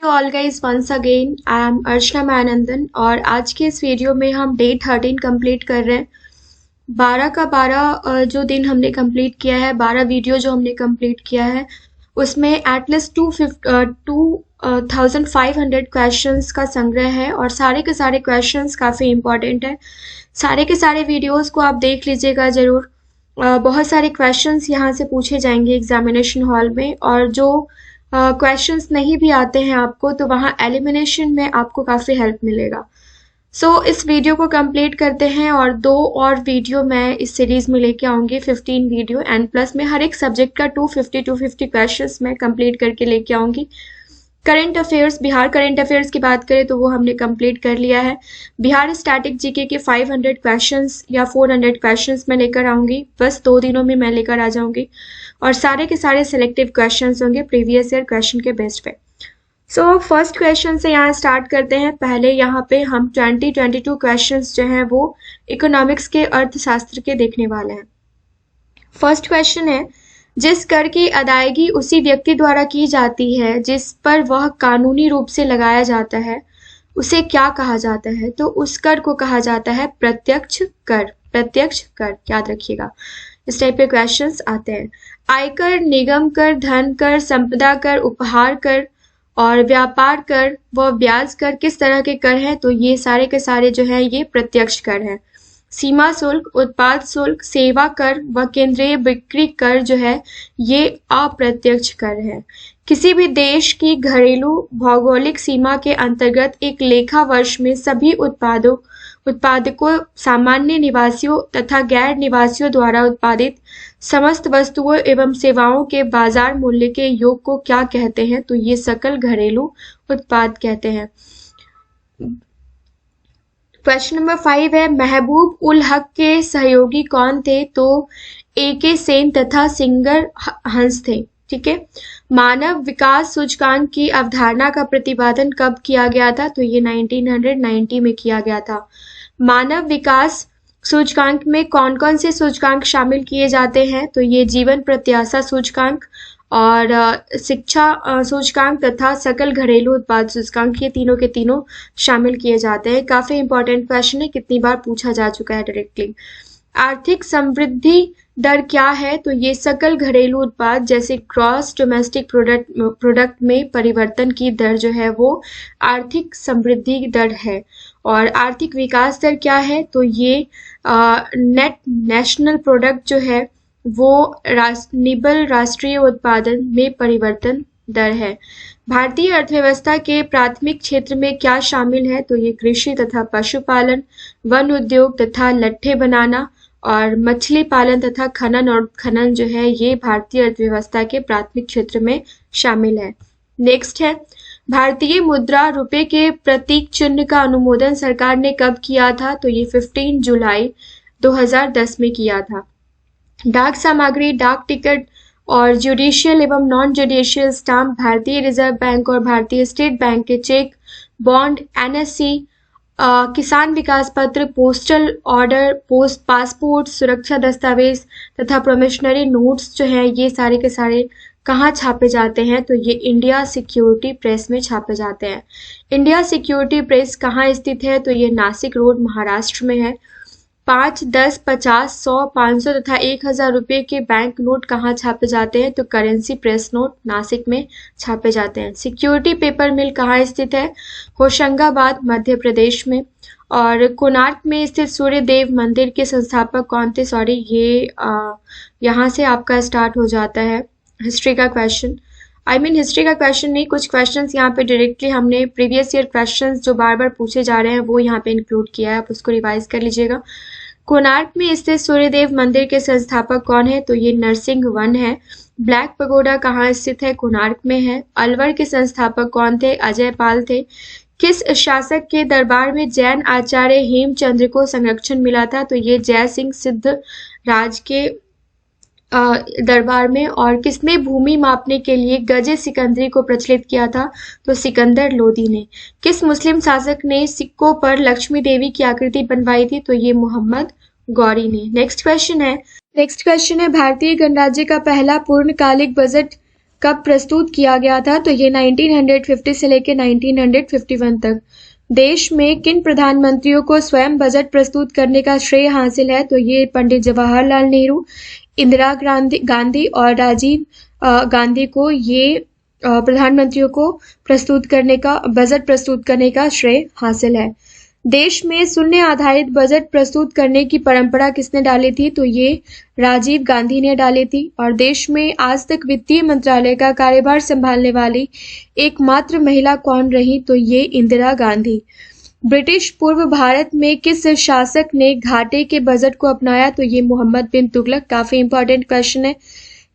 To all guys once again I am Archana Manandan और आज के इस वीडियो में हम डे 13 कंप्लीट कर रहे हैं। 12 का 12 जो दिन हमने कंप्लीट किया है, 12 वीडियो जो हमने कंप्लीट किया है उसमें एटलीस्ट 2500 क्वेश्चंस का संग्रह है और सारे के सारे क्वेश्चंस काफ़ी इंपॉर्टेंट है। सारे के सारे वीडियोस को आप देख लीजिएगा ज़रूर। बहुत सारे क्वेश्चंस यहाँ से पूछे जाएंगे एग्जामिनेशन हॉल में, और जो क्वेश्चंस नहीं भी आते हैं आपको तो वहाँ एलिमिनेशन में आपको काफ़ी हेल्प मिलेगा। इस वीडियो को कंप्लीट करते हैं और 2 और वीडियो मैं इस सीरीज में लेके आऊँगी, 15 वीडियो एंड प्लस में हर एक सब्जेक्ट का 250 क्वेश्चंस मैं कंप्लीट करके लेके आऊँगी। Current affairs, Bihar current affairs की बात करें तो वो हमने कंप्लीट कर लिया है। बिहार स्टैटिक जीके के 500 क्वेश्चंस या 400 क्वेश्चंस मैं लेकर आऊँगी, बस 2 दिनों में मैं लेकर आ जाऊँगी और सारे के सारे सिलेक्टिव क्वेश्चंस होंगे प्रीवियस ईयर क्वेश्चन के बेस पे। फर्स्ट क्वेश्चन से यहाँ स्टार्ट करते हैं। पहले यहाँ पे हम 2022 क्वेश्चंस जो हैं वो इकोनॉमिक्स के अर्थशास्त्र के देखने वाले हैं। फर्स्ट क्वेश्चन है, जिस कर की अदायगी उसी व्यक्ति द्वारा की जाती है जिस पर वह कानूनी रूप से लगाया जाता है, उसे क्या कहा जाता है? तो उस कर को कहा जाता है प्रत्यक्ष कर। प्रत्यक्ष कर याद रखिएगा। इस टाइप के क्वेश्चंस आते हैं। आयकर, निगम कर, धन कर, संपदा कर, उपहार कर और व्यापार कर व ब्याज कर किस तरह के कर हैं? तो ये सारे के सारे जो है ये प्रत्यक्ष कर हैं। सीमा शुल्क, उत्पाद शुल्क, सेवा कर व केंद्रीय बिक्री कर जो है ये अप्रत्यक्ष कर है। किसी भी देश की घरेलू भौगोलिक सीमा के अंतर्गत एक लेखा वर्ष में सभी उत्पादकों, सामान्य निवासियों तथा गैर निवासियों द्वारा उत्पादित समस्त वस्तुओं एवं सेवाओं के बाजार मूल्य के योग को क्या कहते हैं? तो ये सकल घरेलू उत्पाद कहते हैं। क्वेश्चन नंबर 5 है, महबूब उल हक के सहयोगी कौन थे? तो AK सेन तथा सिंगर हंस थे। ठीक है। मानव विकास सूचकांक की अवधारणा का प्रतिपादन कब किया गया था? तो ये 1990 में किया गया था। मानव विकास सूचकांक में कौन कौन से सूचकांक शामिल किए जाते हैं? तो ये जीवन प्रत्याशा सूचकांक और शिक्षा सूचकांक तथा सकल घरेलू उत्पाद सूचकांक, ये तीनों के तीनों शामिल किए जाते हैं। काफी इंपॉर्टेंट क्वेश्चन है, कितनी बार पूछा जा चुका है डायरेक्टली। आर्थिक समृद्धि दर क्या है? तो ये सकल घरेलू उत्पाद जैसे ग्रॉस डोमेस्टिक प्रोडक्ट में परिवर्तन की दर जो है वो आर्थिक समृद्धि दर है। और आर्थिक विकास दर क्या है? तो ये नेट नेशनल प्रोडक्ट जो है वो निबल राष्ट्रीय उत्पादन में परिवर्तन दर है। भारतीय अर्थव्यवस्था के प्राथमिक क्षेत्र में क्या शामिल है? तो ये कृषि तथा पशुपालन, वन उद्योग तथा लट्ठे बनाना और मछली पालन तथा खनन और खनन जो है ये भारतीय अर्थव्यवस्था के प्राथमिक क्षेत्र में शामिल है। नेक्स्ट है, भारतीय मुद्रा रुपए के प्रतीक चिन्ह का अनुमोदन सरकार ने कब किया था? तो ये 15 जुलाई 2010 में किया था। डाक सामग्री, डाक टिकट और जुडिशियल एवं नॉन जुडिशियल स्टाम्प भारतीय रिजर्व बैंक और भारतीय स्टेट बैंक के चेक, बॉन्ड, NSC, किसान विकास पत्र, पोस्टल ऑर्डर, पोस्ट पासपोर्ट, सुरक्षा दस्तावेज तथा प्रोमिशनरी नोट्स जो है ये सारे के सारे कहाँ छापे जाते हैं? तो ये इंडिया सिक्योरिटी प्रेस में छापे जाते हैं। इंडिया सिक्योरिटी प्रेस कहाँ स्थित है? तो ये नासिक रोड महाराष्ट्र में है। 5, 10, 50, 100, 500 तथा 1000 रुपये के बैंक नोट कहाँ छापे जाते हैं? तो करेंसी प्रेस नोट नासिक में छापे जाते हैं। सिक्योरिटी पेपर मिल कहाँ स्थित है? होशंगाबाद मध्य प्रदेश में। और कोणार्क में स्थित सूर्य देव मंदिर के संस्थापक कौन थे? सॉरी, ये यहाँ से आपका स्टार्ट हो जाता है हिस्ट्री का क्वेश्चन। हिस्ट्री का क्वेश्चन नहीं, कुछ क्वेश्चंस यहाँ पे डायरेक्टली हमने प्रीवियस ईयर क्वेश्चंस जो बार बार पूछे जा रहे हैं वो यहाँ पे इंक्लूड किया है, आप उसको रिवाइज कर लीजिएगा। कोणार्क में स्थित सूर्यदेव मंदिर के संस्थापक कौन है? तो ये नरसिंह वन है। ब्लैक पगोडा कहाँ स्थित है? कोणार्क में है। अलवर के संस्थापक कौन थे? अजय पाल थे। किस शासक के दरबार में जैन आचार्य हेमचंद्र को संरक्षण मिला था? तो ये जय सिंह सिद्ध राज के दरबार में। और किसने भूमि मापने के लिए गजे सिकंदरी को प्रचलित किया था? तो सिकंदर लोदी ने। किस मुस्लिम शासक ने सिक्कों पर लक्ष्मी देवी की आकृति बनवाई थी? तो ये मोहम्मद गौरी ने। नेक्स्ट क्वेश्चन है, भारतीय गणराज्य का पहला पूर्णकालिक बजट कब प्रस्तुत किया गया था? तो ये 1950 से लेकर 1951 तक। देश में किन प्रधानमंत्रियों को स्वयं बजट प्रस्तुत करने का श्रेय हासिल है? तो ये पंडित जवाहरलाल नेहरू, इंदिरा गांधी और राजीव गांधी को ये प्रधानमंत्रियों को बजट प्रस्तुत करने का श्रेय हासिल है। देश में शून्य आधारित बजट प्रस्तुत करने की परंपरा किसने डाली थी? तो ये राजीव गांधी ने डाली थी। और देश में आज तक वित्तीय मंत्रालय का कार्यभार संभालने वाली एकमात्र महिला कौन रही? तो ये इंदिरा गांधी। ब्रिटिश पूर्व भारत में किस शासक ने घाटे के बजट को अपनाया? तो ये मोहम्मद बिन तुगलक। काफी इंपॉर्टेंट क्वेश्चन है।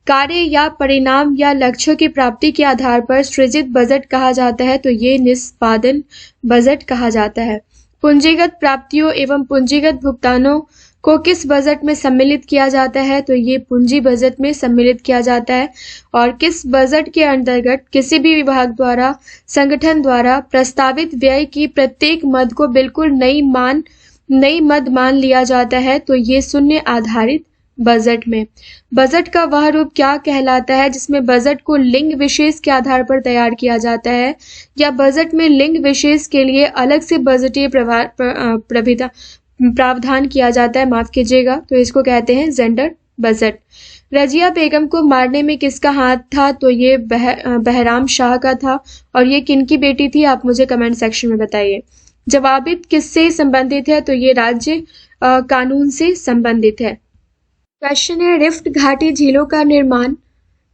कार्य या परिणाम या लक्ष्यों की प्राप्ति के आधार पर सृजित बजट कहा जाता है? तो ये निष्पादन बजट कहा जाता है। पूंजीगत प्राप्तियों एवं पूंजीगत भुगतानों को किस बजट में सम्मिलित किया जाता है? तो ये पूंजी बजट में सम्मिलित किया जाता है। और किस बजट के अंतर्गत किसी भी विभाग द्वारा, संगठन द्वारा प्रस्तावित व्यय की प्रत्येक मद को बिल्कुल नई मद मान लिया जाता है? तो ये शून्य आधारित बजट में। बजट का वह रूप क्या कहलाता है जिसमें बजट को लिंग विशेष के आधार पर तैयार किया जाता है, या बजट में लिंग विशेष के लिए अलग से बजटीय प्रावधान किया जाता है? माफ कीजिएगा, तो इसको कहते हैं जेंडर बजट। रजिया बेगम को मारने में किसका हाथ था? तो ये बहराम शाह का था। और ये किनकी बेटी थी? आप मुझे कमेंट सेक्शन में बताइए। जवाबित किससे संबंधित है? तो ये राज्य कानून से संबंधित है। क्वेश्चन है, रिफ्ट घाटी झीलों का निर्माण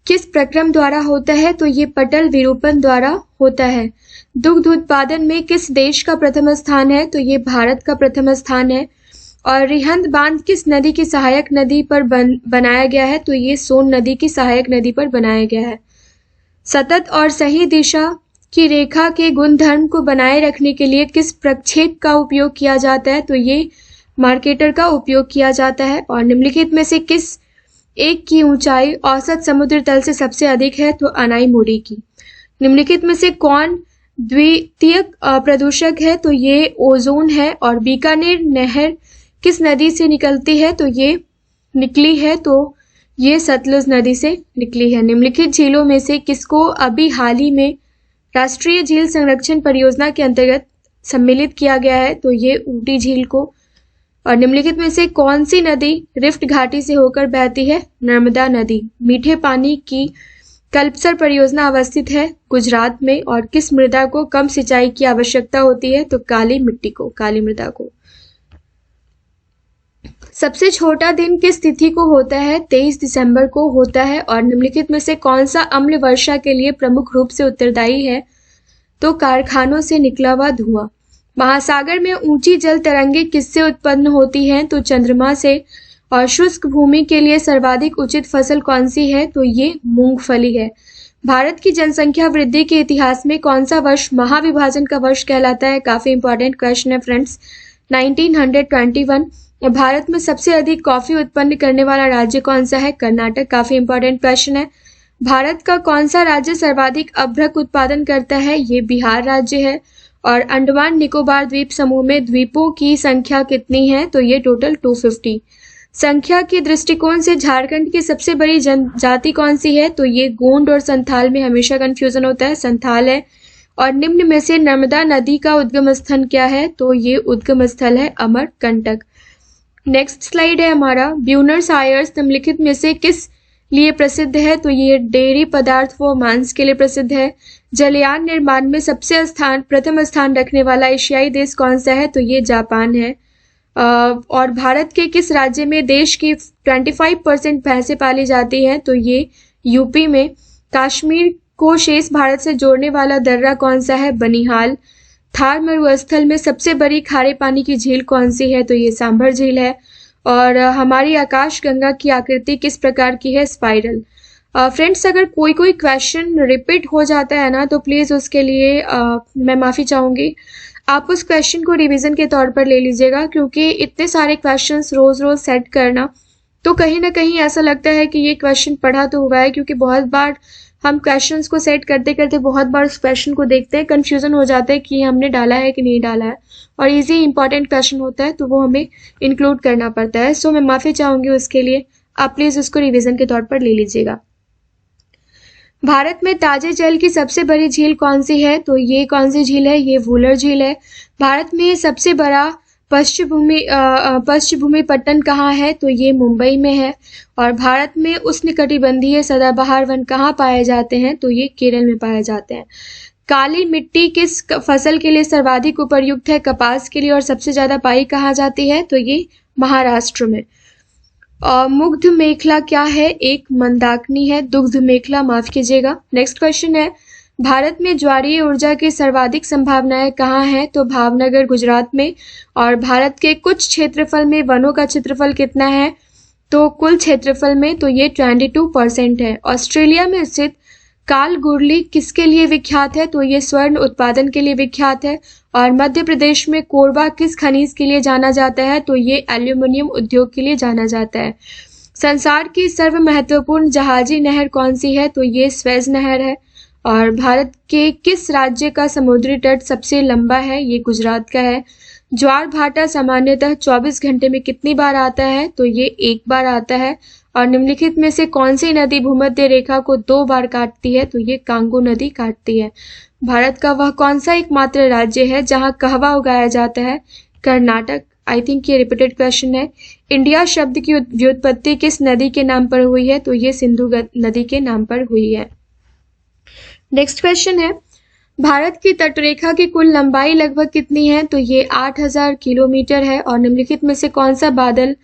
किस प्रक्रम द्वारा होता है? तो ये पटल विरूपण द्वारा होता है। दुग्ध उत्पादन में किस देश का प्रथम स्थान है? तो ये भारत का प्रथम स्थान है। और रिहंद बांध किस नदी की सहायक नदी पर बनाया गया है? तो ये सोन नदी की सहायक नदी पर बनाया गया है। सतत और सही दिशा की रेखा के गुणधर्म को बनाए रखने के लिए किस प्रक्षेप का उपयोग किया जाता है? तो ये मार्केटर का उपयोग किया जाता है। और निम्नलिखित में से किस एक की ऊंचाई औसत समुद्र तल से सबसे अधिक है? तो अनाईमुड़ी की। निम्नलिखित में से कौन द्वितीयक प्रदूषक है? तो ये ओजोन है। और बीकानेर नहर किस नदी से निकलती है? तो ये निकली है, तो ये सतलुज नदी से निकली है। निम्नलिखित झीलों में से किसको अभी हाल ही में राष्ट्रीय झील संरक्षण परियोजना के अंतर्गत सम्मिलित किया गया है? तो ये ऊटी झील को। और निम्नलिखित में से कौन सी नदी रिफ्ट घाटी से होकर बहती है? नर्मदा नदी। मीठे पानी की कल्पसर परियोजना अवस्थित है गुजरात में। और किस मृदा को कम सिंचाई की आवश्यकता होती है? तो काली मृदा को। सबसे छोटा दिन किस तिथि को होता है? 23 दिसंबर को होता है। और निम्नलिखित में से कौन सा अम्ल वर्षा के लिए प्रमुख रूप से उत्तरदायी है? तो कारखानों से निकला हुआ धुआं। महासागर में ऊंची जल तरंगे किससे उत्पन्न होती हैं? तो चंद्रमा से। और शुष्क भूमि के लिए सर्वाधिक उचित फसल कौन सी है? तो ये मूंगफली है। भारत की जनसंख्या वृद्धि के इतिहास में कौन सा वर्ष महाविभाजन का वर्ष कहलाता है? काफी इंपॉर्टेंट क्वेश्चन है फ्रेंड्स। 1921। भारत में सबसे अधिक कॉफी उत्पन्न करने वाला राज्य कौन सा है? कर्नाटक। काफी इंपॉर्टेंट क्वेश्चन है। भारत का कौन सा राज्य सर्वाधिक अभ्रक उत्पादन करता है? ये बिहार राज्य है। और अंडमान निकोबार द्वीप समूह में द्वीपों की संख्या कितनी है? तो ये टोटल 250। संख्या के दृष्टिकोण से झारखंड की सबसे बड़ी जनजाति कौन सी है? तो ये गोंड और संथाल में हमेशा कंफ्यूजन होता है, संथाल है। और निम्न में से नर्मदा नदी का उद्गम स्थल क्या है? तो ये उद्गम स्थल है अमरकंटक। नेक्स्ट स्लाइड है हमारा, ब्यूनस आयर्स निम्नलिखित में से किस लिए प्रसिद्ध है? तो ये डेयरी पदार्थ व मांस के लिए प्रसिद्ध है। जलयान निर्माण में सबसे प्रथम स्थान रखने वाला एशियाई देश कौन सा है? तो ये जापान है। और भारत के किस राज्य में देश की 25% भैंसें पाली जाती हैं? तो ये यूपी में। कश्मीर को शेष भारत से जोड़ने वाला दर्रा कौन सा है? बनिहाल। थार मरुस्थल में सबसे बड़ी खारे पानी की झील कौन सी है? तो ये सांभर झील है। और हमारी आकाश गंगा की आकृति किस प्रकार की है? स्पाइरल। फ्रेंड्स, अगर कोई क्वेश्चन रिपीट हो जाता है ना, तो प्लीज़ उसके लिए मैं माफ़ी चाहूँगी। आप उस क्वेश्चन को रिवीजन के तौर पर ले लीजिएगा, क्योंकि इतने सारे क्वेश्चंस रोज़ रोज़ सेट करना, तो कहीं ना कहीं ऐसा लगता है कि ये क्वेश्चन पढ़ा तो हुआ है, क्योंकि बहुत बार हम क्वेश्चंस को सेट करते करते बहुत बार उस क्वेश्चन को देखते हैं, कंफ्यूजन हो जाता है कि हमने डाला है कि नहीं डाला है, और इजी इंपॉर्टेंट क्वेश्चन होता है तो वो हमें इंक्लूड करना पड़ता है। सो मैं माफ़ी चाहूँगी उसके लिए, आप प्लीज़ उसको रिविजन के तौर पर ले लीजिएगा। भारत में ताजे जल की सबसे बड़ी झील कौन सी है? तो ये कौन सी झील है? ये वूलर झील है। भारत में सबसे बड़ा पश्चिमी पट्टन कहाँ है? तो ये मुंबई में है। और भारत में उष्णकटिबंधीय सदाबहार वन कहाँ पाए जाते हैं? तो ये केरल में पाए जाते हैं। काली मिट्टी किस फसल के लिए सर्वाधिक उपयुक्त है? कपास के लिए। और सबसे ज्यादा पाई कहाँ जाती है? तो ये महाराष्ट्र में। मुग्ध मेखला क्या है? एक मंदाकिनी है। दुग्ध मेखला, माफ कीजिएगा। नेक्स्ट क्वेश्चन है, भारत में ज्वारीय ऊर्जा की सर्वाधिक संभावनाएं कहाँ हैं? तो भावनगर, गुजरात में। और भारत के कुछ क्षेत्रफल में वनों का क्षेत्रफल कितना है? तो कुल क्षेत्रफल में तो ये 22% है। ऑस्ट्रेलिया में स्थित कालगुरली किसके लिए विख्यात है? तो ये स्वर्ण उत्पादन के लिए विख्यात है। और मध्य प्रदेश में कोरबा किस खनिज के लिए जाना जाता है? तो ये एल्यूमिनियम उद्योग के लिए जाना जाता है। संसार की सर्व महत्वपूर्ण जहाजी नहर कौन सी है? तो ये स्वेज नहर है। और भारत के किस राज्य का समुद्री तट सबसे लंबा है? ये गुजरात का है। ज्वार भाटा सामान्यतः 24 घंटे में कितनी बार आता है? तो ये एक बार आता है। और निम्नलिखित में से कौन सी नदी भूमध्य रेखा को 2 बार काटती है? तो ये कांगो नदी काटती है। भारत का वह कौन सा एकमात्र राज्य है जहां कहवा उगाया जाता है? कर्नाटक। आई थिंक ये रिपीटेड क्वेश्चन है। इंडिया शब्द की व्युत्पत्ति किस नदी के नाम पर हुई है? तो ये सिंधु नदी के नाम पर हुई है। नेक्स्ट क्वेश्चन है, भारत की तटरेखा की कुल लंबाई लगभग कितनी है? तो ये 8000 किलोमीटर है। और निम्नलिखित में से कौन सा बादल,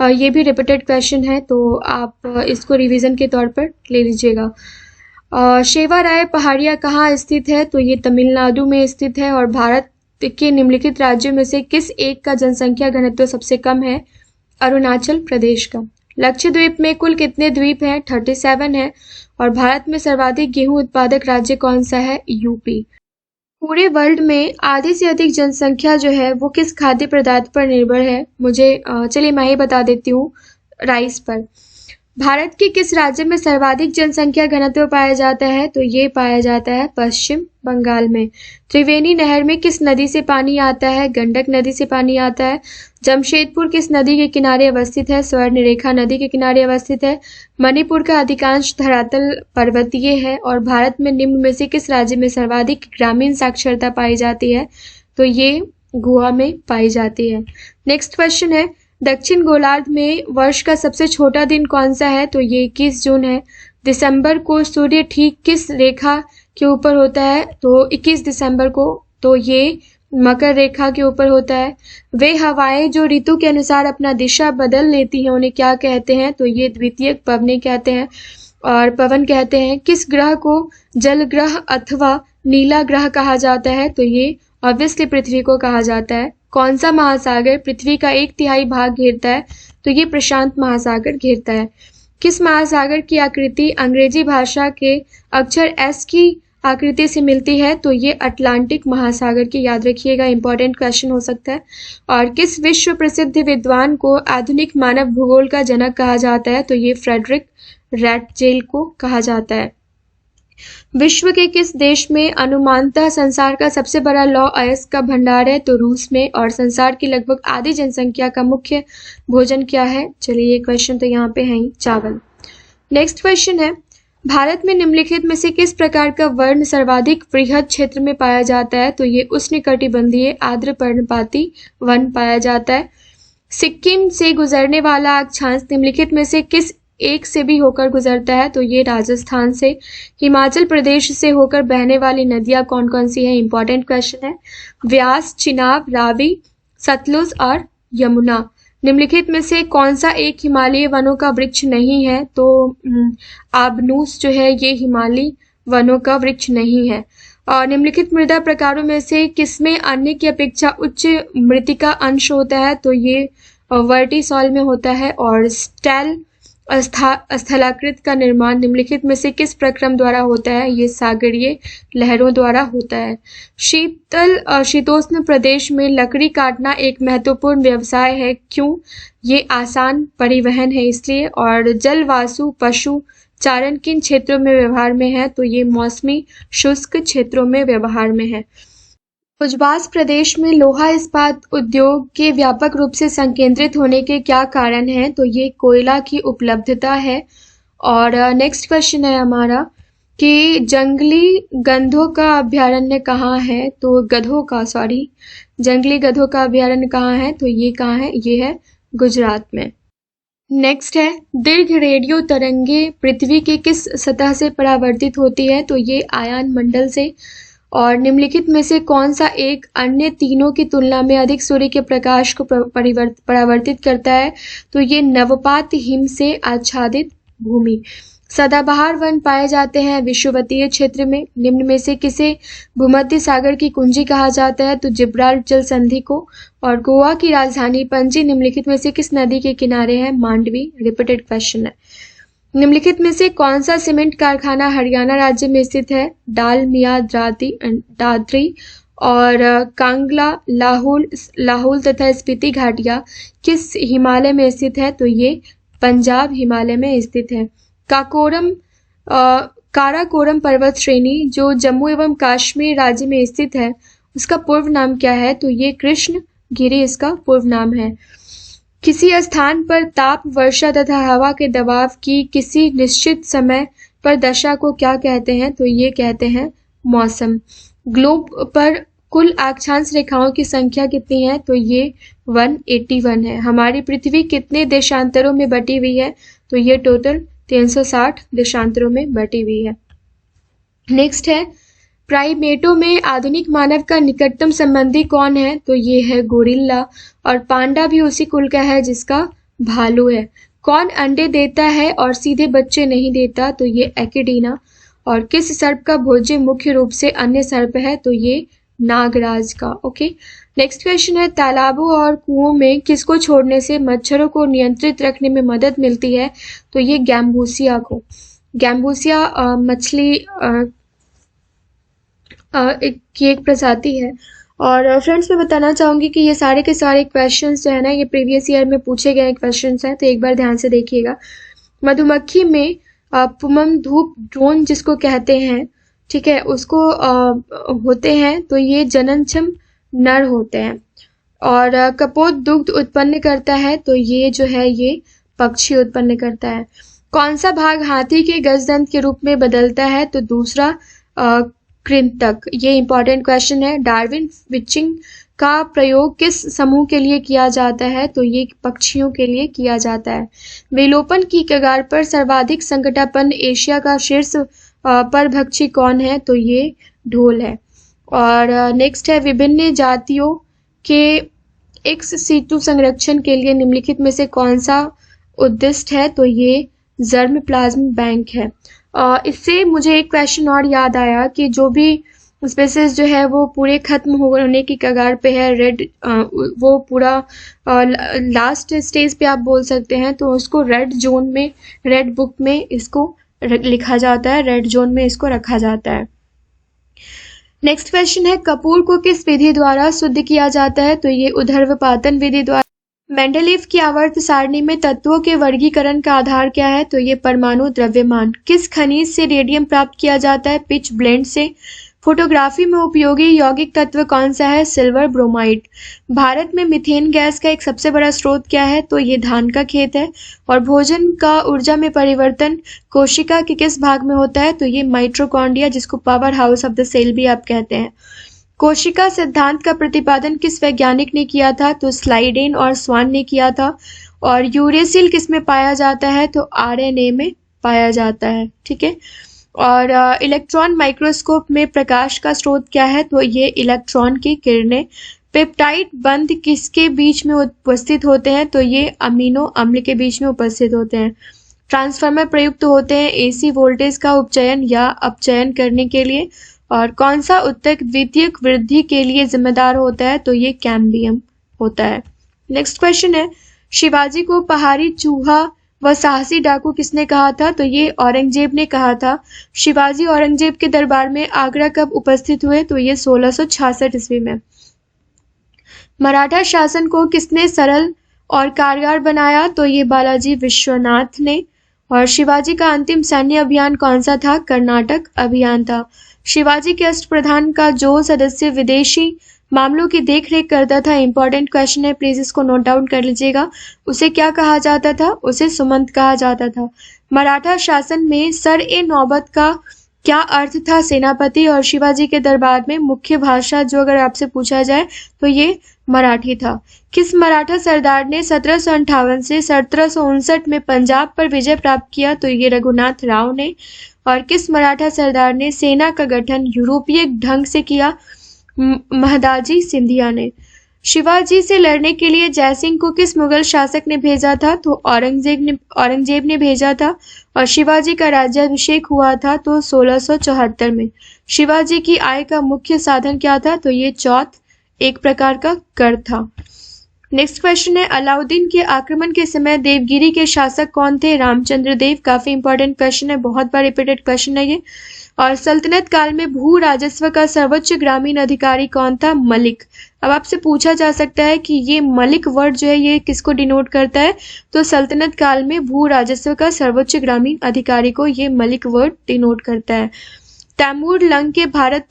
ये भी रिपीटेड क्वेश्चन है तो आप इसको रिवीजन के तौर पर ले लीजिएगा। शेवाराय पहाड़ियाँ कहाँ स्थित है? तो ये तमिलनाडु में स्थित है। और भारत के निम्नलिखित राज्यों में से किस एक का जनसंख्या घनत्व सबसे कम है? अरुणाचल प्रदेश का। लक्षद्वीप में कुल कितने द्वीप हैं? 37 है। और भारत में सर्वाधिक गेहूं उत्पादक राज्य कौन सा है? यूपी। पूरे वर्ल्ड में आधे से अधिक जनसंख्या जो है वो किस खाद्य पदार्थ पर निर्भर है? चलिए मैं ही बता देती हूँ, राइस पर। भारत के किस राज्य में सर्वाधिक जनसंख्या घनत्व पाया जाता है? तो ये पाया जाता है पश्चिम बंगाल में। त्रिवेणी नहर में किस नदी से पानी आता है? गंडक नदी से पानी आता है। जमशेदपुर किस नदी के किनारे अवस्थित है? स्वर्णरेखा नदी के किनारे अवस्थित है। मणिपुर का अधिकांश धरातल पर्वतीय है। और भारत में निम्न में से किस राज्य में सर्वाधिक ग्रामीण साक्षरता पाई जाती है? तो ये गोवा में पाई जाती है। नेक्स्ट क्वेश्चन है, दक्षिण गोलार्ध में वर्ष का सबसे छोटा दिन कौन सा है? तो ये 21 जून है। दिसंबर को सूर्य ठीक किस रेखा के ऊपर होता है? तो 21 दिसंबर को तो ये मकर रेखा के ऊपर होता है। वे हवाएं जो ऋतु के अनुसार अपना दिशा बदल लेती हैं उन्हें क्या कहते हैं? तो ये द्वितीयक पवनें कहते हैं और पवन कहते हैं। किस ग्रह को जल ग्रह अथवा नीला ग्रह कहा जाता है? तो ये ऑब्वियसली पृथ्वी को कहा जाता है। कौन सा महासागर पृथ्वी का 1/3 भाग घेरता है? तो ये प्रशांत महासागर घेरता है। किस महासागर की आकृति अंग्रेजी भाषा के अक्षर एस की आकृति से मिलती है? तो ये अटलांटिक महासागर की, याद रखिएगा, इंपॉर्टेंट क्वेश्चन हो सकता है। और किस विश्व प्रसिद्ध विद्वान को आधुनिक मानव भूगोल का जनक कहा जाता है? तो ये फ्रेडरिक रैटजेल को कहा जाता है। विश्व के किस देश में अनुमानतः संसार का सबसे बड़ा लौह अयस्क का भंडार है? तो रूस में। और संसार की लगभग आधी जनसंख्या का मुख्य भोजन क्या है? चलिए ये क्वेश्चन तो यहाँ पे है ही, चावल। नेक्स्ट क्वेश्चन है, भारत में निम्नलिखित में से किस प्रकार का वर्ण सर्वाधिक वृहद क्षेत्र में पाया जाता है? तो ये उष्णकटिबंधीय आर्द्र पर्णपाती वन पाया जाता है। सिक्किम से गुजरने वाला अक्षांश निम्नलिखित में से किस एक से भी होकर गुजरता है? तो ये राजस्थान से। हिमाचल प्रदेश से होकर बहने वाली नदियां कौन कौन सी हैं? इंपॉर्टेंट क्वेश्चन है। व्यास, चिनाब, रावी, सतलुज और यमुना। निम्नलिखित में से कौन सा एक हिमालयी वनों का वृक्ष नहीं है? तो आबनूस जो है ये हिमालयी वनों का वृक्ष नहीं है। और निम्नलिखित मृदा प्रकारों में से किसमें अन्य की अपेक्षा उच्च मृतिका अंश होता है? तो ये वर्टिसॉल में होता है। और स्टेल स्थलाकृत का निर्माण निम्नलिखित में से किस प्रक्रम द्वारा होता है? ये सागरीय लहरों द्वारा होता है। शीतोष्ण प्रदेश में लकड़ी काटना एक महत्वपूर्ण व्यवसाय है, क्यों? ये आसान परिवहन है इसलिए। और जलवासु पशु चारण किन क्षेत्रों में व्यवहार में है? तो ये मौसमी शुष्क क्षेत्रों में व्यवहार में है। भुजबास प्रदेश में लोहा इस्पात उद्योग के व्यापक रूप से संकेंद्रित होने के क्या कारण हैं? तो ये कोयला की उपलब्धता है। और नेक्स्ट क्वेश्चन है हमारा, कि जंगली गधों का अभयारण्य कहाँ है, तो जंगली गधों का अभयारण्य कहाँ है, तो ये कहाँ है, ये है गुजरात में। नेक्स्ट है, दीर्घ रेडियो तरंगे पृथ्वी की किस सतह से परावर्तित होती है, तो ये आयन मंडल से। और निम्नलिखित में से कौन सा एक अन्य तीनों की तुलना में अधिक सूर्य के प्रकाश को परावर्तित करता है, तो ये नवपात हिम से आच्छादित भूमि। सदाबहार वन पाए जाते हैं विषुवतीय क्षेत्र में। निम्न में से किसे भूमध्य सागर की कुंजी कहा जाता है, तो जिब्राल्टर जल संधि को। और गोवा की राजधानी पणजी निम्नलिखित में से किस नदी के किनारे है, मांडवी। रिपीटेड क्वेश्चन है। निम्नलिखित में से कौन सा सीमेंट कारखाना हरियाणा राज्य में स्थित है, डालमिया दादरी और कांगला लाहौल तथा स्पीति घाटियां किस हिमालय में स्थित है, तो ये पंजाब हिमालय में स्थित है। काराकोरम पर्वत श्रेणी जो जम्मू एवं कश्मीर राज्य में स्थित है, उसका पूर्व नाम क्या है, तो ये कृष्णगिरी इसका पूर्व नाम है। किसी स्थान पर ताप, वर्षा तथा हवा के दबाव की किसी निश्चित समय पर दशा को क्या कहते हैं, तो ये कहते हैं मौसम। ग्लोब पर कुल अक्षांश रेखाओं की संख्या कितनी है, तो ये 181 है। हमारी पृथ्वी कितने देशांतरों में बटी हुई है, तो ये टोटल 360 देशांतरों में बटी हुई है। नेक्स्ट है, प्राइमेटों में आधुनिक मानव का निकटतम संबंधी कौन है, तो ये है गोरिल्ला। और पांडा भी उसी कुल का है जिसका भालू है। कौन अंडे देता है और सीधे बच्चे नहीं देता, तो ये एकिडीना। और किस सर्प का भोज्य मुख्य रूप से अन्य सर्प है, तो ये नागराज का। ओके, नेक्स्ट क्वेश्चन है, तालाबों और कुओं में किसको छोड़ने से मच्छरों को नियंत्रित रखने में मदद मिलती है, तो ये गैम्बूसिया को। गैम्बूसिया मछली की एक प्रजाति है। और फ्रेंड्स मैं बताना चाहूंगी कि ये सारे के सारे क्वेश्चंस जो है ना, ये प्रीवियस ईयर में पूछे गए क्वेश्चंस हैं, तो एक बार ध्यान से देखिएगा। मधुमक्खी में पुमम धूप ड्रोन जिसको कहते हैं, ठीक है, उसको होते हैं, तो ये जननक्षम नर होते हैं। और कपोत दुग्ध उत्पन्न करता है, तो ये जो है ये पक्षी उत्पन्न करता है। कौन सा भाग हाथी के गजदंत के रूप में बदलता है, तो दूसरा कृंतक। ये इंपॉर्टेंट क्वेश्चन है। डार्विन फिचिंग का प्रयोग किस समूह के लिए किया जाता है, तो ये पक्षियों के लिए किया जाता है। विलोपन की कगार पर सर्वाधिक संकटापन्न एशिया का शीर्ष परभक्षी कौन है, तो ये ढोल है। और नेक्स्ट है, विभिन्न जातियों के एक्स सीटू संरक्षण के लिए निम्नलिखित में से कौन सा उद्दिष्ट है, तो ये जर्म प्लाज्म बैंक है। इससे मुझे एक क्वेश्चन और याद आया कि जो भी स्पेसीज जो है वो पूरे खत्म होने की कगार पे है, वो पूरा लास्ट स्टेज पे आप बोल सकते हैं, तो उसको रेड जोन में, रेड बुक में इसको लिखा जाता है, रेड जोन में इसको रखा जाता है। नेक्स्ट क्वेश्चन है, कपूर को किस विधि द्वारा शुद्ध किया जाता है, तो ये ऊर्ध्वपातन विधि द्वारा। मेंडलीफ की आवर्त सारणी में तत्वों के वर्गीकरण का आधार क्या है, तो ये परमाणु द्रव्यमान। किस खनिज से रेडियम प्राप्त किया जाता है, पिच ब्लेंड से। फोटोग्राफी में उपयोगी यौगिक तत्व कौन सा है, सिल्वर ब्रोमाइड। भारत में मीथेन गैस का एक सबसे बड़ा स्रोत क्या है, तो ये धान का खेत है। और भोजन का ऊर्जा में परिवर्तन कोशिका के किस भाग में होता है, तो ये माइटोकॉन्ड्रिया, जिसको power house of the cell भी आप कहते हैं। कोशिका सिद्धांत का प्रतिपादन किस वैज्ञानिक ने किया था, तो स्लाइडेन और स्वान ने किया था। और यूरेसिल किस में पाया जाता है, तो आरएनए में पाया जाता है, ठीक है। और इलेक्ट्रॉन माइक्रोस्कोप में प्रकाश का स्रोत क्या है, तो ये इलेक्ट्रॉन की किरणें। पेप्टाइड बंध किसके बीच में उपस्थित होते हैं, तो ये अमीनो अम्ल के बीच में उपस्थित होते हैं। ट्रांसफार्मर प्रयुक्त होते हैं एसी वोल्टेज का उपचयन या अपचयन करने के लिए। और कौन सा उत्तक द्वितीयक वृद्धि के लिए जिम्मेदार होता है, तो ये कैम्बियम होता है। नेक्स्ट क्वेश्चन है, शिवाजी को पहाड़ी चूहा व साहसी डाकू किसने कहा था, तो ये औरंगजेब ने कहा था। शिवाजी औरंगजेब के दरबार में आगरा कब उपस्थित हुए, तो ये 1666 ईस्वी में। मराठा शासन को किसने सरल और कारगर बनाया, तो ये बालाजी विश्वनाथ ने। और शिवाजी का अंतिम सैन्य अभियान कौन सा था, कर्नाटक अभियान था। शिवाजी के अष्टप्रधान का जो सदस्य विदेशी मामलों की देखरेख करता था, इंपॉर्टेंट क्वेश्चन है, प्लीज इसको नोट डाउन कर लीजिएगा, उसे क्या कहा जाता था, उसे सुमंत कहा जाता था। मराठा शासन में सर ए नौबत का क्या अर्थ था सेनापति? और शिवाजी के दरबार में मुख्य भाषा जो अगर आपसे पूछा जाए तो ये मराठी था। किस मराठा सरदार ने 1758 से 1759 में पंजाब पर विजय प्राप्त किया? तो ये रघुनाथ राव ने। और किस मराठा सरदार ने सेना का गठन यूरोपीय ढंग से किया? महदाजी सिंधिया ने। शिवाजी से लड़ने के लिए जयसिंह को किस मुगल शासक ने भेजा था? तो औरंगजेब ने भेजा था। और शिवाजी का राज्याभिषेक हुआ था तो 1674 में। शिवाजी की आय का मुख्य साधन क्या था? तो ये चौथ, एक प्रकार का कर था। नेक्स्ट क्वेश्चन है, अलाउद्दीन के आक्रमण के समय देवगिरी के शासक कौन थे? रामचंद्र देव। काफी इंपॉर्टेंट क्वेश्चन है, बहुत बार रिपीटेड क्वेश्चन है ये। और सल्तनत काल में भू राजस्व का सर्वोच्च ग्रामीण अधिकारी कौन था? मलिक। अब आपसे पूछा जा सकता है कि ये मलिक वर्ड जो है ये किसको डिनोट करता है? तो सल्तनत काल में भू राजस्व का सर्वोच्च ग्रामीण अधिकारी को ये मलिक वर्ड डिनोट करता है। तैमूर लंग ने भारत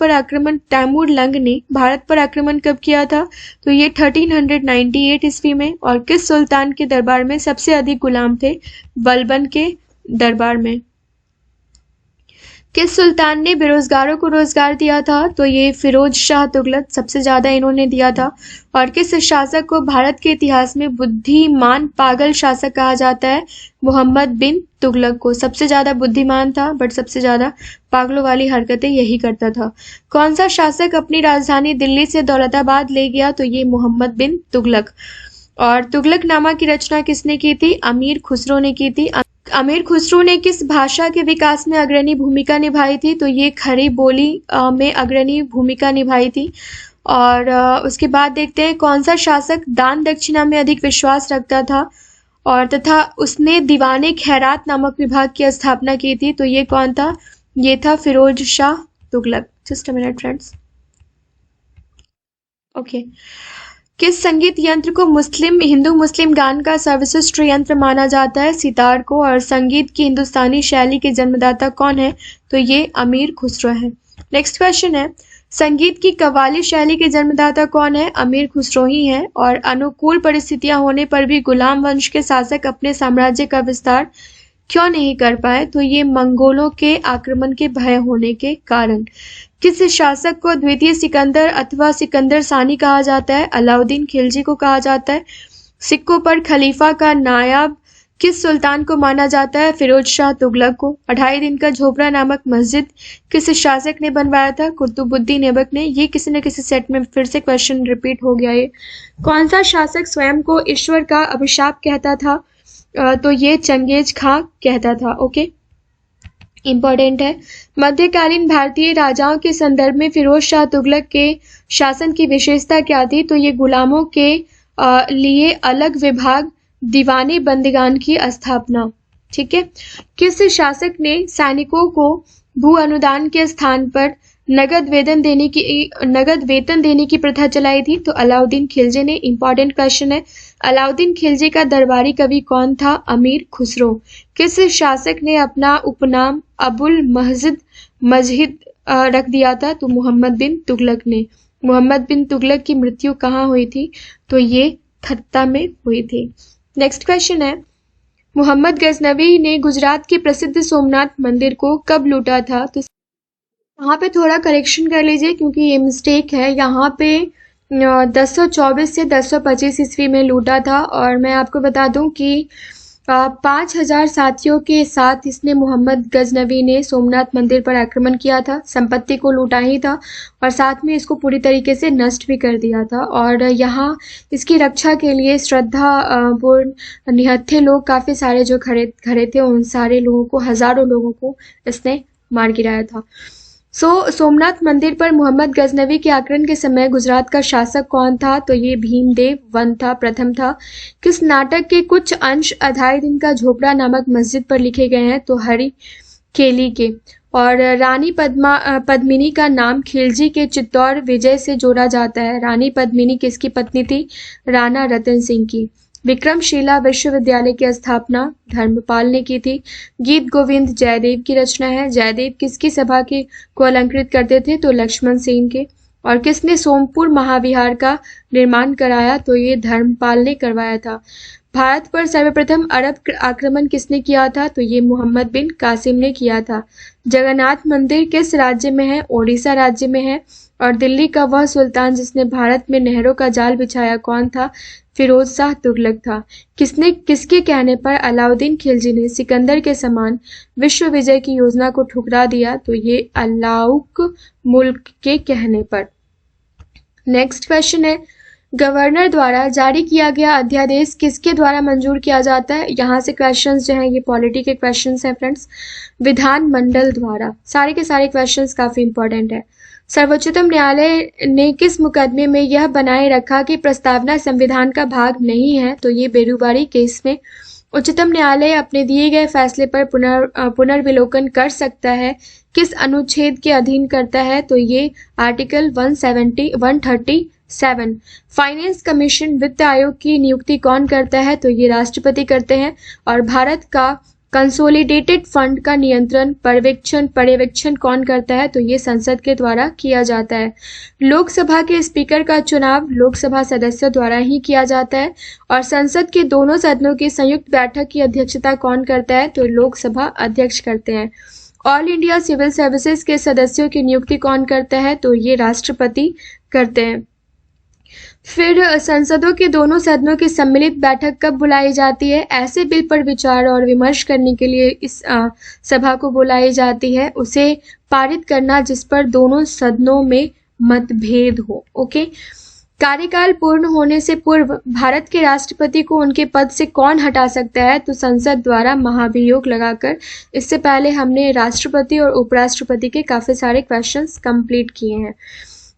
पर आक्रमण कब किया था? तो ये 1398 ईस्वी में। और किस सुल्तान के दरबार में सबसे अधिक गुलाम थे? बलबन के दरबार में। किस सुल्तान ने बेरोजगारों को रोजगार दिया था? तो ये फिरोज शाह तुगलक, सबसे ज्यादा इन्होंने दिया था। और किस शासक को भारत के इतिहास में बुद्धिमान पागल शासक कहा जाता है? मोहम्मद बिन तुगलक को। सबसे ज्यादा बुद्धिमान था बट सबसे ज्यादा पागलों वाली हरकतें यही करता था। कौन सा शासक अपनी राजधानी दिल्ली से दौलताबाद ले गया? तो ये मोहम्मद बिन तुगलक। और तुगलकनामा की रचना किसने की थी? अमीर खुसरो ने की थी। अमीर खुसरो ने किस भाषा के विकास में अग्रणी भूमिका निभाई थी? तो ये खड़ी बोली में अग्रणी भूमिका निभाई थी। और उसके बाद देखते हैं कौन सा शासक दान दक्षिणा में अधिक विश्वास रखता था और तथा उसने दीवाने खैरात नामक विभाग की स्थापना की थी। तो ये कौन था? ये था Firoz Shah Tughlaq. Just a minute friends. Okay. किस संगीत यंत्र को हिंदू मुस्लिम गान का सर्वश्रेष्ठ यंत्र माना जाता है? सितार को। और संगीत की हिंदुस्तानी शैली के जन्मदाता कौन है? तो ये अमीर खुसरो है। नेक्स्ट क्वेश्चन है, संगीत की कव्वाली शैली के जन्मदाता कौन है? अमीर खुसरो ही है। और अनुकूल परिस्थितियां होने पर भी गुलाम वंश के शासक अपने साम्राज्य का विस्तार क्यों नहीं कर पाए? तो ये मंगोलों के आक्रमण के भय होने के कारण। किस शासक को द्वितीय सिकंदर अथवा सिकंदर सानी कहा जाता है? अलाउद्दीन खिलजी को कहा जाता है। सिक्कों पर खलीफा का नायाब किस सुल्तान को माना जाता है? फिरोज शाह तुगलक को। 2.5 दिन का झोपड़ा नामक मस्जिद किस शासक ने बनवाया था? कुतुबुद्दीन ऐबक ने। ये किसी न किसी सेट में फिर से क्वेश्चन रिपीट हो गया ये। कौन सा शासक स्वयं को ईश्वर का अभिशाप कहता था? तो ये चंगेज खां कहता था। ओके, इंपॉर्टेंट है। मध्यकालीन भारतीय राजाओं के संदर्भ में फिरोज शाह तुगलक के शासन की विशेषता क्या थी? तो ये गुलामों के लिए अलग विभाग, दीवाने बंदिगान की स्थापना। ठीक है। किस शासक ने सैनिकों को भू अनुदान के स्थान पर नगद वेतन देने की प्रथा चलाई थी? तो अलाउद्दीन खिलजी ने। इंपॉर्टेंट क्वेश्चन है। अलाउद्दीन खिलजी का दरबारी कवि कौन था? अमीर खुसरो। किस शासक ने अपना उपनाम अबुल मजहिद रख दिया था? तो मोहम्मद बिन तुगलक ने। मोहम्मद बिन तुगलक की मृत्यु कहाँ हुई थी? तो ये थत्ता में हुई थी। नेक्स्ट क्वेश्चन है, मोहम्मद गजनवी ने गुजरात के प्रसिद्ध सोमनाथ मंदिर को कब लूटा था? तो यहाँ पे थोड़ा करेक्शन कर लीजिए क्योंकि ये मिस्टेक है। यहाँ पे 1024 से 1025 ईस्वी में लूटा था। और मैं आपको बता दूं कि 5000 साथियों के साथ इसने मोहम्मद गजनवी ने सोमनाथ मंदिर पर आक्रमण किया था। संपत्ति को लूटा ही था और साथ में इसको पूरी तरीके से नष्ट भी कर दिया था। और यहाँ इसकी रक्षा के लिए श्रद्धा पूर्ण निहत्थे लोग काफी सारे जो खड़े थे, उन सारे लोगों को, हजारों लोगों को इसने मार गिराया था। सोमनाथ मंदिर पर मोहम्मद गजनवी के आक्रमण के समय गुजरात का शासक कौन था? तो ये भीमदेव वन था, प्रथम था। किस नाटक के कुछ अंश 2.5 दिन का झोपड़ा नामक मस्जिद पर लिखे गए हैं? तो हरि केली के। और रानी पद्मिनी का नाम खिलजी के चित्तौड़ विजय से जोड़ा जाता है। रानी पद्मिनी किसकी पत्नी थी? राणा रतन सिंह की। विक्रमशिला विश्वविद्यालय की स्थापना धर्मपाल ने की थी। गीत गोविंद जयदेव की रचना है। जयदेव किसकी सभा को अलंकृत करते थे? तो लक्ष्मण सेन के। और किसने सोमपुर महाविहार का निर्माण कराया? तो ये धर्मपाल ने करवाया था। भारत पर सर्वप्रथम अरब आक्रमण किसने किया था? तो ये मोहम्मद बिन कासिम ने किया था। जगन्नाथ मंदिर किस राज्य में है? ओडिशा राज्य में है। और दिल्ली का वह सुल्तान जिसने भारत में नहरों का जाल बिछाया कौन था? फिरोज शाह तुगलक था। किसके कहने पर अलाउद्दीन खिलजी ने सिकंदर के समान विश्व विजय की योजना को ठुकरा दिया? तो ये अलाउक मुल्क के कहने पर। नेक्स्ट क्वेश्चन है, गवर्नर द्वारा जारी किया गया अध्यादेश किसके द्वारा मंजूर किया जाता है? यहाँ से क्वेश्चंस जो हैं ये पॉलिटी के क्वेश्चंस हैं फ्रेंड्स। विधानमंडल द्वारा। सारे के सारे क्वेश्चंस काफी इंपॉर्टेंट है। सर्वोच्चतम न्यायालय ने किस मुकदमे में यह बनाए रखा कि प्रस्तावना संविधान का भाग नहीं है? तो ये बेरुबारी केस में। उच्चतम न्यायालय अपने दिए गए फैसले पर पुनर्विलोकन कर सकता है, किस अनुच्छेद के अधीन करता है? तो ये आर्टिकल 137। फाइनेंस कमीशन वित्त आयोग की नियुक्ति कौन करता है? तो ये राष्ट्रपति करते हैं। और भारत का कंसोलिडेटेड फंड का नियंत्रण पर्यवेक्षण कौन करता है? तो ये संसद के द्वारा किया जाता है। लोकसभा के स्पीकर का चुनाव लोकसभा सदस्यों द्वारा ही किया जाता है। और संसद के दोनों सदनों की संयुक्त बैठक की अध्यक्षता कौन करता है? तो लोकसभा अध्यक्ष करते हैं। ऑल इंडिया सिविल सर्विसेज के सदस्यों की नियुक्ति कौन करता है? तो ये राष्ट्रपति करते हैं। फिर संसदों के दोनों सदनों की सम्मिलित बैठक कब बुलाई जाती है? ऐसे बिल पर विचार और विमर्श करने के लिए इस सभा को बुलाई जाती है, उसे पारित करना जिस पर दोनों सदनों में मतभेद हो। ओके। कार्यकाल पूर्ण होने से पूर्व भारत के राष्ट्रपति को उनके पद से कौन हटा सकता है? तो संसद द्वारा महाभियोग लगाकर। इससे पहले हमने राष्ट्रपति और उपराष्ट्रपति के काफी सारे क्वेश्चंस कंप्लीट किए हैं।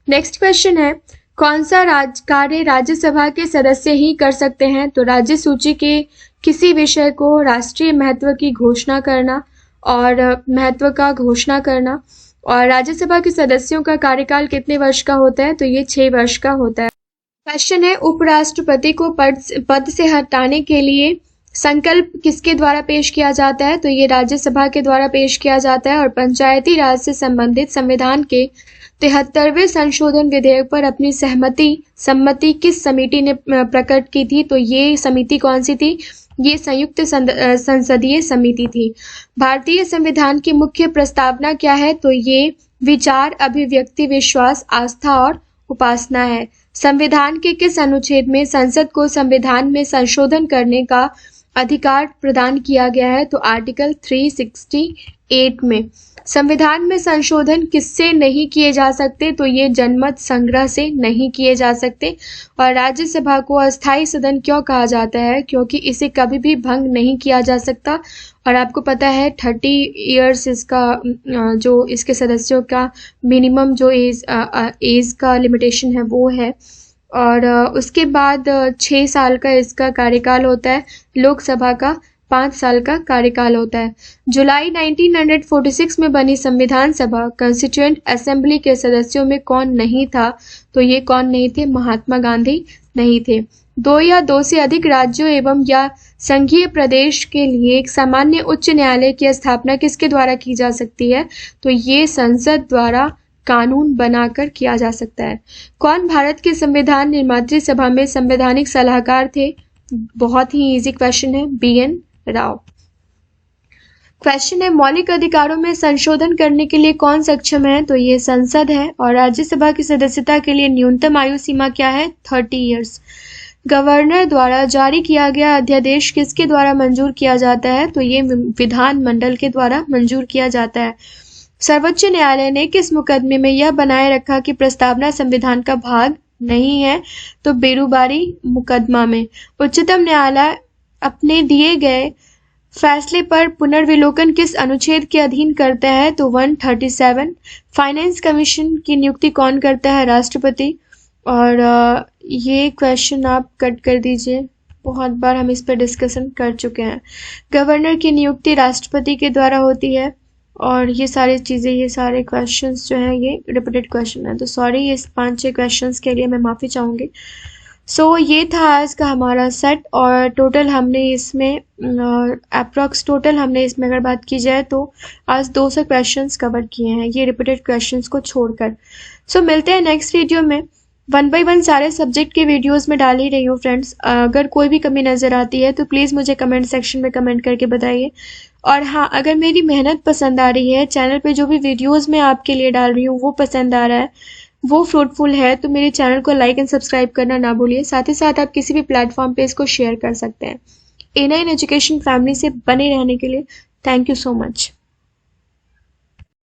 नेक्स्ट क्वेश्चन है, कौन सा कार्य राज्यसभा के सदस्य ही कर सकते हैं? तो राज्य सूची के किसी विषय को राष्ट्रीय महत्व की घोषणा करना और महत्व का घोषणा करना। और राज्यसभा के सदस्यों का कार्यकाल कितने वर्ष का होता है? तो ये 6 वर्ष का होता है। क्वेश्चन है, उपराष्ट्रपति को पद से हटाने के लिए संकल्प किसके द्वारा पेश किया जाता है? तो ये राज्यसभा के द्वारा पेश किया जाता है। और पंचायती राज से संबंधित संविधान के 73वें संशोधन विधेयक पर अपनी सम्मति किस समिति ने प्रकट की थी? तो ये समिति कौन सी थी? ये संयुक्त संसदीय समिति थी। भारतीय संविधान की मुख्य प्रस्तावना क्या है? तो ये विचार, अभिव्यक्ति, विश्वास, आस्था और उपासना है। संविधान के किस अनुच्छेद में संसद को संविधान में संशोधन करने का अधिकार प्रदान किया गया है? तो आर्टिकल 368 में। संविधान में संशोधन किससे नहीं किए जा सकते? तो ये जनमत संग्रह से नहीं किए जा सकते। और राज्यसभा को अस्थायी सदन क्यों कहा जाता है? क्योंकि इसे कभी भी भंग नहीं किया जा सकता। और आपको पता है 30 इयर्स इसका जो इसके सदस्यों का मिनिमम जो एज का लिमिटेशन है वो है। और उसके बाद 6 साल का इसका कार्यकाल होता है। लोकसभा का 5 साल का कार्यकाल होता है। जुलाई 1946 में बनी संविधान सभा कॉन्स्टिट्यूएंट असेंबली के सदस्यों में कौन नहीं था? तो ये कौन नहीं थे? महात्मा गांधी नहीं थे। 2 या 2 से अधिक राज्यों एवं या संघीय प्रदेश के लिए एक सामान्य उच्च न्यायालय की स्थापना किसके द्वारा की जा सकती है? तो ये संसद द्वारा कानून बनाकर किया जा सकता है। कौन भारत के संविधान निर्मात्री सभा में संवैधानिक सलाहकार थे? बहुत ही इजी क्वेश्चन है, BN राव। क्वेश्चन है, मौलिक अधिकारों में संशोधन करने के लिए कौन सक्षम है? तो ये संसद है। और राज्यसभा की सदस्यता के लिए न्यूनतम आयु सीमा क्या है? 30 इयर्स। गवर्नर द्वारा जारी किया गया अध्यादेश किसके द्वारा मंजूर किया जाता है? तो ये विधानमंडल के द्वारा मंजूर किया जाता है। सर्वोच्च न्यायालय ने किस मुकदमे में यह बनाए रखा कि प्रस्तावना संविधान का भाग नहीं है? तो बेरुबारी मुकदमा में। उच्चतम न्यायालय अपने दिए गए फैसले पर पुनर्विलोकन किस अनुच्छेद के अधीन करता है? तो 137। फाइनेंस कमीशन की नियुक्ति कौन करता है? राष्ट्रपति। और ये क्वेश्चन आप कट कर दीजिए, बहुत बार हम इस पर डिस्कशन कर चुके हैं। गवर्नर की नियुक्ति राष्ट्रपति के द्वारा होती है। और ये सारी चीज़ें, ये सारे क्वेश्चंस जो हैं ये रिपीटेड क्वेश्चन है, तो सॉरी ये 5-6 क्वेश्चंस के लिए मैं माफ़ी चाहूँगी। ये था आज का हमारा सेट। और टोटल हमने इसमें अप्रॉक्स टोटल हमने इसमें अगर बात की जाए तो आज 200 क्वेश्चंस कवर किए हैं, ये रिपीटेड क्वेश्चंस को छोड़कर। मिलते हैं नेक्स्ट वीडियो में। वन बाय वन सारे सब्जेक्ट के वीडियोस में डाल ही रही हूँ फ्रेंड्स। अगर कोई भी कमी नज़र आती है तो प्लीज़ मुझे कमेंट सेक्शन में कमेंट करके बताइए। और हाँ, अगर मेरी मेहनत पसंद आ रही है, चैनल पे जो भी वीडियोस मैं आपके लिए डाल रही हूँ वो पसंद आ रहा है, वो फ्रूटफुल है, तो मेरे चैनल को लाइक एंड सब्सक्राइब करना ना भूलिए। साथ ही साथ आप किसी भी प्लेटफॉर्म पे इसको शेयर कर सकते हैं। A9 एजुकेशन फैमिली से बने रहने के लिए थैंक यू सो मच।